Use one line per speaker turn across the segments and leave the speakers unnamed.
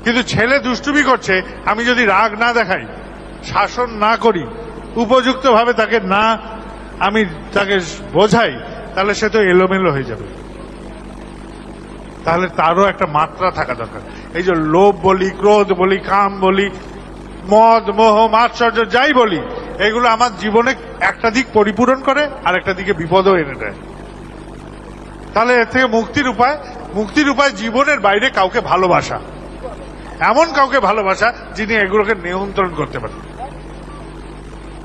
কিন্তু ছেলে দুষ্টুমি করছে, আমি যদি রাগ না দেখাই, শাসন না করি, উপযুক্ত ভাবে তাকে না আমি তাকে বোঝাই, তাহলে সে তো এলোমেলো হয়ে যাবে। তাহলে তারও একটা মাত্রা থাকা দরকার। এই যে লোভ বলি, ক্রোধ বলি, কাম বলি, মদ মোহ মাৎসর্য যাই বলি, এগুলো আমার জীবনে একটা দিক পরিপূরণ করে আর একটা দিকে বিপদও এনে দেয়। তাহলে এর থেকে মুক্তির উপায় জীবনের বাইরে কাউকে ভালোবাসা, এমন কাউকে ভালোবাসা যিনি এগুলোকে নিয়ন্ত্রণ করতে পারেন,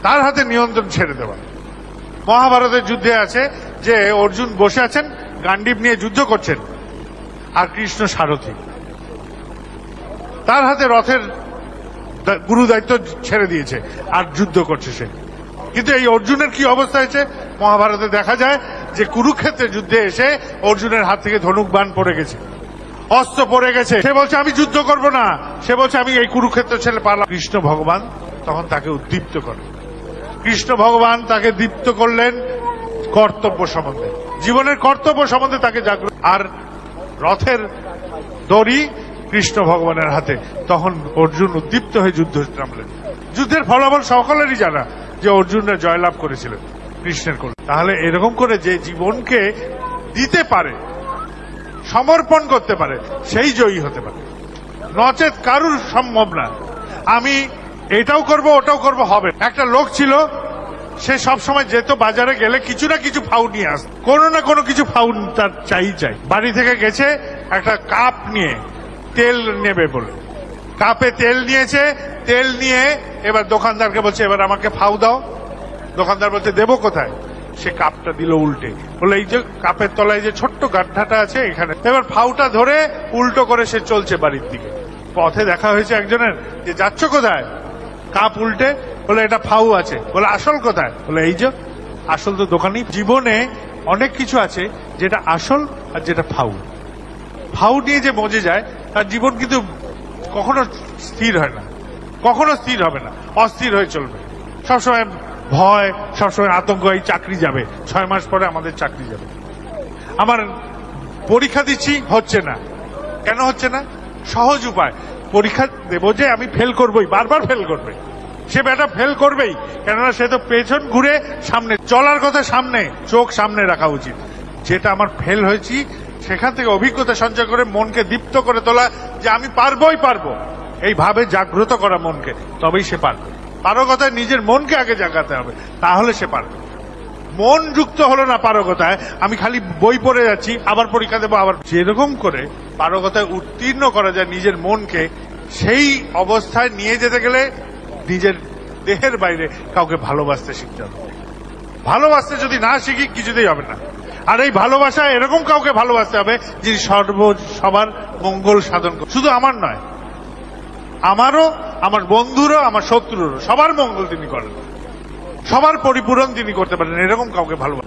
তার হাতে নিয়ন্ত্রণ ছেড়ে দেওয়া। মহাভারতের যুদ্ধে আছে যে অর্জুন বসে আছেন, গান্ডীব নিয়ে যুদ্ধ করছেন, আর কৃষ্ণ সারথী, তার হাতে রথের গুরু দায়িত্ব ছেড়ে দিয়েছে আর যুদ্ধ করছে সে। কিন্তু এই অর্জুনের কি অবস্থা হয়েছে মহাভারতে দেখা যায় যে কুরুক্ষেত্রের যুদ্ধে এসে অর্জুনের হাত থেকে ধনুক বাণ পড়ে গেছে, অস্ত্র পড়ে গেছে। সে বলছে আমি যুদ্ধ করব না, সে বলছে আমি এই কুরুক্ষেত্র ছেড়ে পালাম। কৃষ্ণ ভগবান তখন তাকে উদ্দীপ্ত করে। কৃষ্ণ ভগবান তাকে দীপ্ত করলেন কর্তব্য সম্বন্ধে, জীবনের কর্তব্য সম্বন্ধে তাকে জাগ্রত। আর রথের দড়ি কৃষ্ণ ভগবানের হাতে, তখন অর্জুন উদ্দীপ্ত হয়ে যুদ্ধ নামলেন। যুদ্ধের ফলাফল সকলেরই জানা যে অর্জুনরা জয়লাভ করেছিলেন কৃষ্ণের কোলে। তাহলে এরকম করে যে জীবনকে দিতে পারে, সমর্পণ করতে পারে, সেই জয়ী হতে পারে, নচেত কারুর সম্ভব না। আমি এটাও করব ওটাও করব হবে। একটা লোক ছিল, সে সব সময় যেত বাজারে গেলে কিছু না কিছু ফাউ নিয়ে আসত, কোনো না কোনো কিছু ফাউ তার চাই। বাড়ি থেকে গেছে একটা কাপ নিয়ে, তেল নেবে বলে কাপে তেল নিয়েছে। তেল নিয়ে এবার দোকানদারকে বলছে এবার আমাকে ফাউ দাও। দোকানদার বলছে দেবো কোথায়? সে কাপটা দিল উল্টে, বলে এই যে কাপের তলায় যে ছোট্ট গাড্ডাটা আছে এখানে। এবার ফাউটা ধরে উল্টো করে সে চলছে বাড়ির দিকে। পথে দেখা হয়েছে একজনের, যে যাচ্ছ কোথায়? কাপ উল্টে। বলে এটা ফাউ আছে। বলে আসল কোথায়? বলে এই যে আসল তো দোকানেই। জীবনে অনেক কিছু আছে যেটা আসল আর যেটা ফাউ। ফাউ নিয়ে যে মজে যায় তার জীবন কিন্তু কখনো স্থির হয় না, কখনো স্থির হবে না, অস্থির হয়ে চলবে। সবসময় ভয়, সবসময় আতঙ্ক। এই চাকরি যাবে, 6 মাস পরে আমাদের চাকরি যাবে। আমার পরীক্ষা দিচ্ছি, হচ্ছে না। কেন হচ্ছে না? সহজ উপায়, পরীক্ষা দেবো যে আমি ফেল করবই, বারবার ফেল করবে। সে বেটা ফেল করবেই, কেননা সে তো পেছন ঘুরে সামনে চলার কথা। সামনে চোখ সামনে রাখা উচিত। যেটা আমার ফেল হয়েছি সেখান থেকে অভিজ্ঞতা সঞ্চয় করে মনকে দীপ্ত করে তোলা, যে আমি পারবোই পারবো, এইভাবে জাগ্রত করা মনকে, তবেই সে পারবে। পারগতায় নিজের মনকে আগে জাগাতে হবে, তাহলে সে পারবে। মন যুক্ত হলো না পারগতায়, আমি খালি বই পড়ে যাচ্ছি, আবার পরীক্ষা দেবো, আবার। যেরকম করে পারগতায় উত্তীর্ণ করা যায় নিজের মনকে, সেই অবস্থায় নিয়ে যেতে গেলে নিজের দেহের বাইরে কাউকে ভালোবাসতে শিখতে হবে। ভালোবাসতে যদি না শিখি কিছুতেই হবে না। আর এই ভালোবাসা এরকম কাউকে ভালোবাসতে হবে যিনি সবার মঙ্গল সাধন করে। শুধু আমার নয়, আমারও, আমার বন্ধুরও, আমার শত্রুরও, সবার মঙ্গল তিনি করেন, সবার পরিপূরণ তিনি করতে পারেন। এরকম কাউকে ভালোবাসেন।